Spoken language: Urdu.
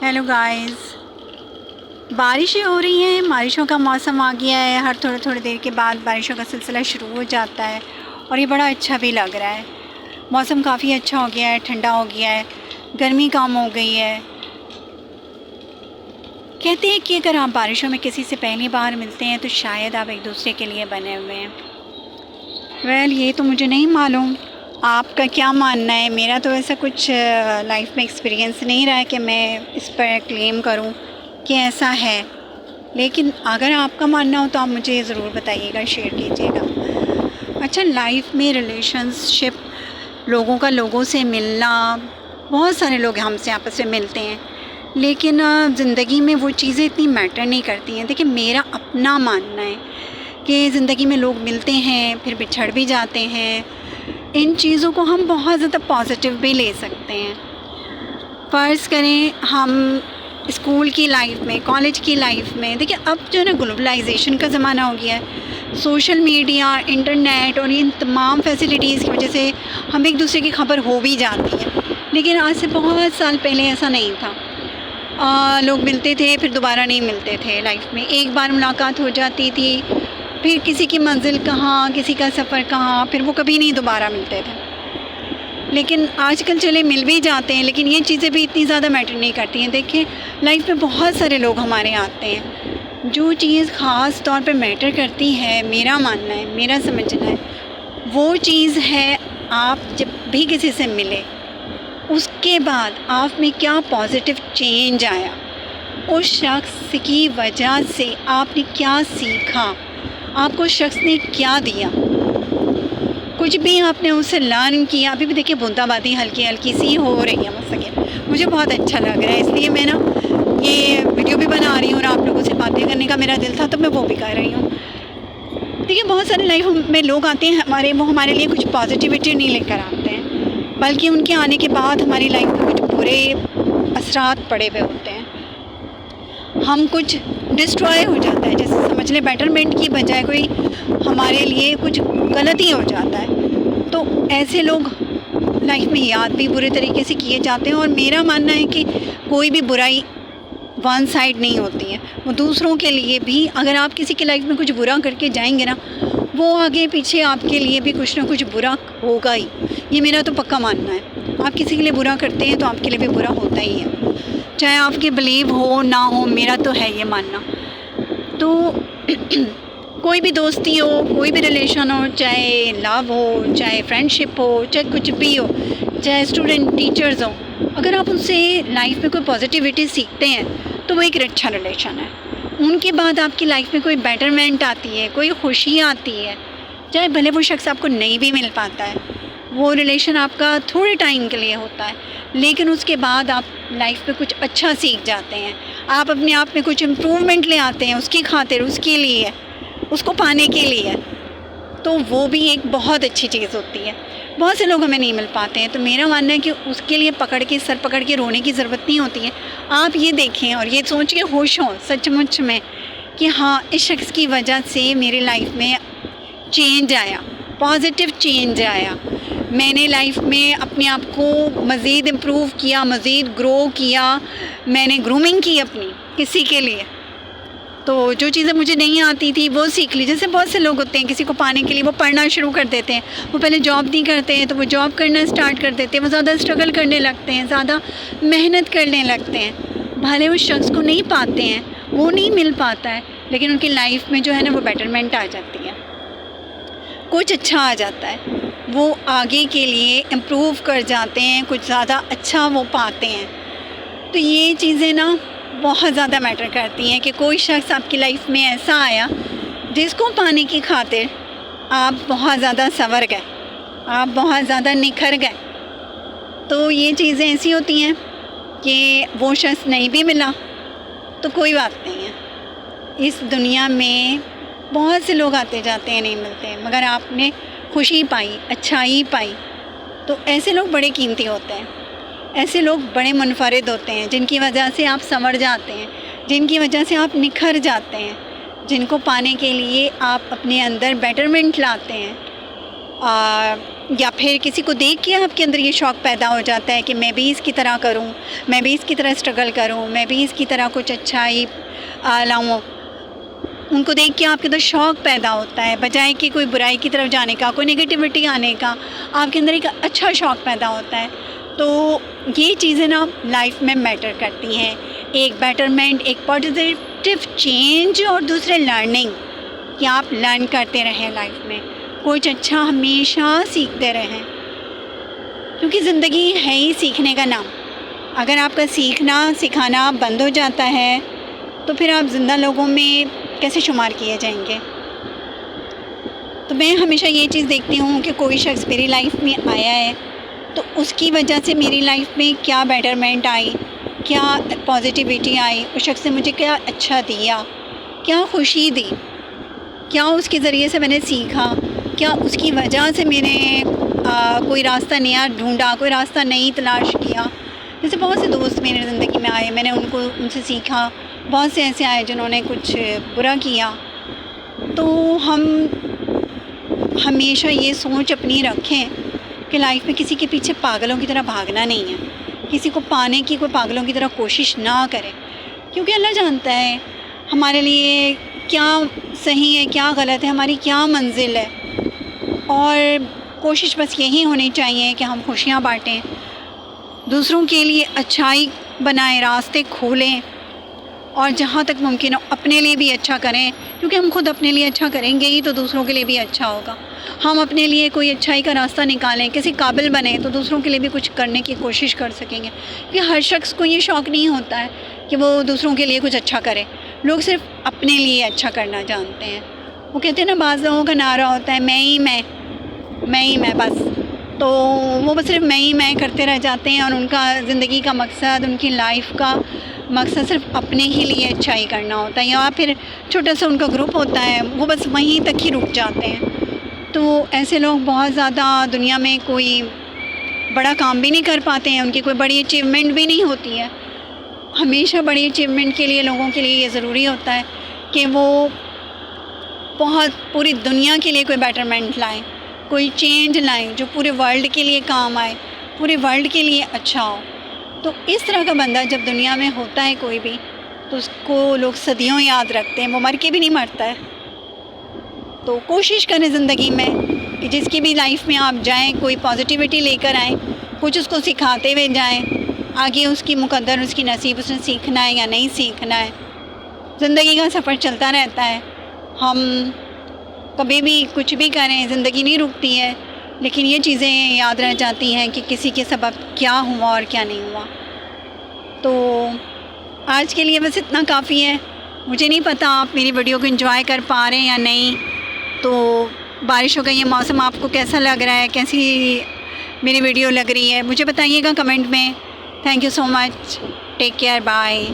ہیلو گائز، بارشیں ہو رہی ہیں، بارشوں کا موسم آ گیا ہے. ہر تھوڑی دیر کے بعد بارشوں کا سلسلہ شروع ہو جاتا ہے اور یہ بڑا اچھا بھی لگ رہا ہے. موسم کافی اچھا ہو گیا ہے، ٹھنڈا ہو گیا ہے، گرمی کم ہو گئی ہے. کہتے ہیں کہ اگر آپ بارشوں میں کسی سے پہلی بار ملتے ہیں تو شاید آپ ایک دوسرے کے لیے بنے ہوئے ہیں. یہ تو مجھے نہیں معلوم آپ کا کیا ماننا ہے. میرا تو ایسا کچھ لائف میں ایکسپیرینس نہیں رہا ہے کہ میں اس پر کلیم کروں کہ ایسا ہے. لیکن اگر آپ کا ماننا ہو تو آپ مجھے ضرور بتائیے گا، شیئر کیجیے گا. اچھا، لائف میں ریلیشنس شپ، لوگوں کا لوگوں سے ملنا، بہت سارے لوگ ہم سے آپس میں ملتے ہیں، لیکن زندگی میں وہ چیزیں اتنی میٹر نہیں کرتی ہیں. دیکھیں، میرا اپنا ماننا ہے کہ زندگی میں لوگ ملتے ہیں پھر بچھڑ بھی جاتے ہیں. ان چیزوں کو ہم بہت زیادہ پازیٹیو بھی لے سکتے ہیں. فرض کریں ہم اسکول کی لائف میں، کالج کی لائف میں، دیکھیں اب جو ہے نا گلوبلائزیشن کا زمانہ ہو گیا ہے. سوشل میڈیا، انٹرنیٹ اور ان تمام فیسلٹیز کی وجہ سے ہم ایک دوسرے کی خبر ہو بھی جاتی ہے. لیکن آج سے بہت سال پہلے ایسا نہیں تھا. لوگ ملتے تھے پھر دوبارہ نہیں ملتے تھے. لائف میں ایک بار ملاقات ہو جاتی تھی، پھر کسی کی منزل کہاں، کسی کا سفر کہاں، پھر وہ کبھی نہیں دوبارہ ملتے تھے. لیکن آج کل چلے مل بھی جاتے ہیں، لیکن یہ چیزیں بھی اتنی زیادہ میٹر نہیں کرتی ہیں. دیکھیں، لائف میں بہت سارے لوگ ہمارے آتے ہیں. جو چیز خاص طور پہ میٹر کرتی ہے، میرا ماننا ہے، میرا سمجھنا ہے، وہ چیز ہے آپ جب بھی کسی سے ملے اس کے بعد آپ میں کیا پازیٹیو چینج آیا، اس شخص کی وجہ سے آپ نے کیا سیکھا، آپ کو شخص نے کیا دیا، کچھ بھی آپ نے اسے لرن کیا. ابھی بھی دیکھیں بوندا بادی ہلکی ہلکی سی ہو رہی ہے مجھ سے. مجھے بہت اچھا لگ رہا ہے، اس لیے میں نا یہ ویڈیو بھی بنا رہی ہوں اور آپ لوگوں سے باتیں کرنے کا میرا دل تھا تو میں وہ بھی کر رہی ہوں. دیکھیں، بہت سارے لائف میں لوگ آتے ہیں وہ ہمارے لیے کچھ پازیٹیوٹی نہیں لے کر آتے ہیں، بلکہ ان کے آنے کے بعد ہماری لائف میں کچھ برے اثرات پڑے ہوئے ہوتے ہیں. ہم کچھ ڈسٹروائے ہو جاتا ہے، جیسے سمجھ لیں بیٹرمنٹ کی بجائے کوئی ہمارے لیے کچھ غلط ہی ہو جاتا ہے. تو ایسے لوگ لائف میں یاد بھی برے طریقے سے کیے جاتے ہیں. اور میرا ماننا ہے کہ کوئی بھی برائی ون سائڈ نہیں ہوتی ہے. وہ دوسروں کے لیے بھی، اگر آپ کسی کی لائف میں کچھ برا کر کے جائیں گے نا، وہ آگے پیچھے آپ کے لیے بھی کچھ نہ کچھ برا ہوگا ہی. یہ میرا تو پکا ماننا ہے. آپ کسی کے لیے برا کرتے ہیں تو آپ کے لیے بھی برا ہوتا ہی ہے، چاہے آپ کے بلیو ہو نہ ہو. میرا تو ہے یہ ماننا. تو کوئی بھی دوستی ہو، کوئی بھی ریلیشن ہو، چاہے لو ہو، چاہے فرینڈ شپ ہو، چاہے کچھ بھی ہو، چاہے اسٹوڈنٹ ٹیچرز ہوں، اگر آپ ان سے لائف میں کوئی پازیٹیوٹی سیکھتے ہیں تو وہ ایک اچھا ریلیشن ہے. ان کے بعد آپ کی لائف میں کوئی بیٹرمنٹ آتی ہے، کوئی خوشی آتی ہے، چاہے بھلے وہ شخص آپ کو نہیں بھی مل پاتا ہے. وہ ریلیشن آپ کا تھوڑے ٹائم کے لیے ہوتا ہے، لیکن اس کے بعد آپ لائف میں کچھ اچھا سیکھ جاتے ہیں. آپ اپنے آپ میں کچھ امپروومنٹ لے آتے ہیں اس کی خاطر، اس کے لیے، اس کو پانے کے لیے. تو وہ بھی ایک بہت اچھی چیز ہوتی ہے. بہت سے لوگ ہمیں نہیں مل پاتے ہیں، تو میرا ماننا ہے کہ اس کے لیے سر پکڑ کے رونے کی ضرورت نہیں ہوتی ہے. آپ یہ دیکھیں اور یہ سوچ کے خوش ہوں سچ مچ میں کہ ہاں، اس شخص کی وجہ سے میری لائف میں چینج آیا، پازیٹیو چینج آیا. میں نے لائف میں اپنے آپ کو مزید امپروو کیا، مزید گرو کیا. میں نے گرومنگ کی اپنی کسی کے لیے. تو جو چیزیں مجھے نہیں آتی تھی وہ سیکھ لی. جیسے بہت سے لوگ ہوتے ہیں، کسی کو پانے کے لیے وہ پڑھنا شروع کر دیتے ہیں. وہ پہلے جاب نہیں کرتے ہیں تو وہ جاب کرنا اسٹارٹ کر دیتے ہیں. وہ زیادہ اسٹرگل کرنے لگتے ہیں، زیادہ محنت کرنے لگتے ہیں. بھلے اس شخص کو نہیں پاتے ہیں، وہ نہیں مل پاتا ہے، لیکن ان کی لائف میں جو ہے نا وہ بیٹرمنٹ آ جاتی ہے، کچھ اچھا آ جاتا ہے. وہ آگے کے لیے امپروو کر جاتے ہیں، کچھ زیادہ اچھا وہ پاتے ہیں. تو یہ چیزیں نا بہت زیادہ میٹر کرتی ہیں کہ کوئی شخص آپ کی لائف میں ایسا آیا جس کو پانے کی خاطر آپ بہت زیادہ سنور گئے، آپ بہت زیادہ نکھر گئے. تو یہ چیزیں ایسی ہوتی ہیں کہ وہ شخص نہیں بھی ملا تو کوئی بات نہیں ہے. اس دنیا میں بہت سے لوگ آتے جاتے ہیں، نہیں ملتے ہیں، مگر آپ نے خوشی پائی، اچھائی پائی. تو ایسے لوگ بڑے قیمتی ہوتے ہیں. ایسے لوگ بڑے منفرد ہوتے ہیں جن کی وجہ سے آپ سنور جاتے ہیں، جن کی وجہ سے آپ نکھر جاتے ہیں، جن کو پانے کے لیے آپ اپنے اندر بیٹرمنٹ لاتے ہیں. یا پھر کسی کو دیکھ کے آپ کے اندر یہ شوق پیدا ہو جاتا ہے کہ میں بھی اس کی طرح کروں، میں بھی اس کی طرح اسٹرگل کروں، میں بھی اس کی طرح کچھ اچھائی لاؤں، ان کو دیکھ کے آپ کے اندر شوق پیدا ہوتا ہے، بجائے کہ کوئی برائی کی طرف جانے کا، کوئی نگیٹیوٹی آنے کا، آپ کے اندر ایک اچھا شوق پیدا ہوتا ہے۔ تو یہ چیزیں نا لائف میں میٹر کرتی ہیں، ایک بیٹرمنٹ، ایک پازیٹیو چینج، اور دوسرے لرننگ، کہ آپ لرن کرتے رہیں لائف میں، کچھ اچھا ہمیشہ سیکھتے رہیں، کیونکہ زندگی ہے ہی سیکھنے کا نام۔ اگر آپ کا سیکھنا سکھانا بند ہو جاتا ہے تو پھر آپ زندہ لوگوں میں کیسے شمار کیے جائیں گے؟ تو میں ہمیشہ یہ چیز دیکھتی ہوں کہ کوئی شخص میری لائف میں آیا ہے تو اس کی وجہ سے میری لائف میں کیا بیٹرمنٹ آئی، کیا پازیٹیوٹی آئی، اس شخص نے مجھے کیا اچھا دیا، کیا خوشی دی، کیا اس کے ذریعے سے میں نے سیکھا، کیا اس کی وجہ سے میں نے کوئی راستہ نیا ڈھونڈا، کوئی راستہ نئی تلاش کیا۔ جیسے بہت سے دوست میری زندگی میں آئے، میں نے ان سے سیکھا، بہت سے ایسے آئے جنہوں نے کچھ برا کیا۔ تو ہم ہمیشہ یہ سوچ اپنی رکھیں کہ لائف میں کسی کے پیچھے پاگلوں کی طرح بھاگنا نہیں ہے، کسی کو پانے کی کوئی پاگلوں کی طرح کوشش نہ کرے، کیونکہ اللہ جانتا ہے ہمارے لیے کیا صحیح ہے، کیا غلط ہے، ہماری کیا منزل ہے۔ اور کوشش بس یہی ہونی چاہیے کہ ہم خوشیاں بانٹیں، دوسروں کے لیے اچھائی بنائیں، راستے کھولیں، اور جہاں تک ممکن ہو اپنے لیے بھی اچھا کریں، کیونکہ ہم خود اپنے لیے اچھا کریں گے ہی تو دوسروں کے لیے بھی اچھا ہوگا۔ ہم اپنے لیے کوئی اچھائی کا راستہ نکالیں، کسی قابل بنیں تو دوسروں کے لیے بھی کچھ کرنے کی کوشش کر سکیں گے، کیونکہ ہر شخص کو یہ شوق نہیں ہوتا ہے کہ وہ دوسروں کے لیے کچھ اچھا کرے۔ لوگ صرف اپنے لیے اچھا کرنا جانتے ہیں۔ وہ کہتے ہیں نا، بعض لوگوں کا نعرہ ہوتا ہے میں ہی میں بس، تو وہ بس صرف میں ہی میں کرتے رہ جاتے ہیں، اور ان کا زندگی کا مقصد، ان کی لائف کا مقصد صرف اپنے ہی لیے اچھائی کرنا ہوتا ہے، یا پھر چھوٹا سا ان کا گروپ ہوتا ہے، وہ بس وہیں تک ہی رک جاتے ہیں۔ تو ایسے لوگ بہت زیادہ دنیا میں کوئی بڑا کام بھی نہیں کر پاتے ہیں، ان کی کوئی بڑی اچیومنٹ بھی نہیں ہوتی ہے۔ ہمیشہ بڑی اچیومنٹ کے لیے لوگوں کے لیے یہ ضروری ہوتا ہے کہ وہ بہت پوری دنیا کے لیے کوئی بیٹرمنٹ لائیں، کوئی چینج لائیں جو پورے ورلڈ کے لیے کام آئے، پورے ورلڈ کے لیے اچھا ہو۔ تو اس طرح کا بندہ جب دنیا میں ہوتا ہے کوئی بھی، تو اس کو لوگ صدیوں یاد رکھتے ہیں، وہ مر کے بھی نہیں مرتا ہے۔ تو کوشش کریں زندگی میں کہ جس کی بھی لائف میں آپ جائیں، کوئی پازیٹیوٹی لے کر آئیں، کچھ اس کو سکھاتے ہوئے جائیں، آگے اس کی مقدر، اس کی نصیب، اس نے سیکھنا ہے یا نہیں سیکھنا ہے۔ زندگی کا سفر چلتا رہتا ہے، ہم کبھی بھی کچھ بھی کریں، زندگی نہیں رکتی ہے، لیکن یہ چیزیں یاد رہ جاتی ہیں کہ کسی کے سبب کیا ہوا اور کیا نہیں ہوا۔ تو آج کے لیے بس اتنا کافی ہے۔ مجھے نہیں پتہ آپ میری ویڈیو کو انجوائے کر پا رہے ہیں یا نہیں، تو بارشوں کا یہ موسم آپ کو کیسا لگ رہا ہے، کیسی میری ویڈیو لگ رہی ہے، مجھے بتائیے گا کمنٹ میں۔ Thank you so much, take care, bye.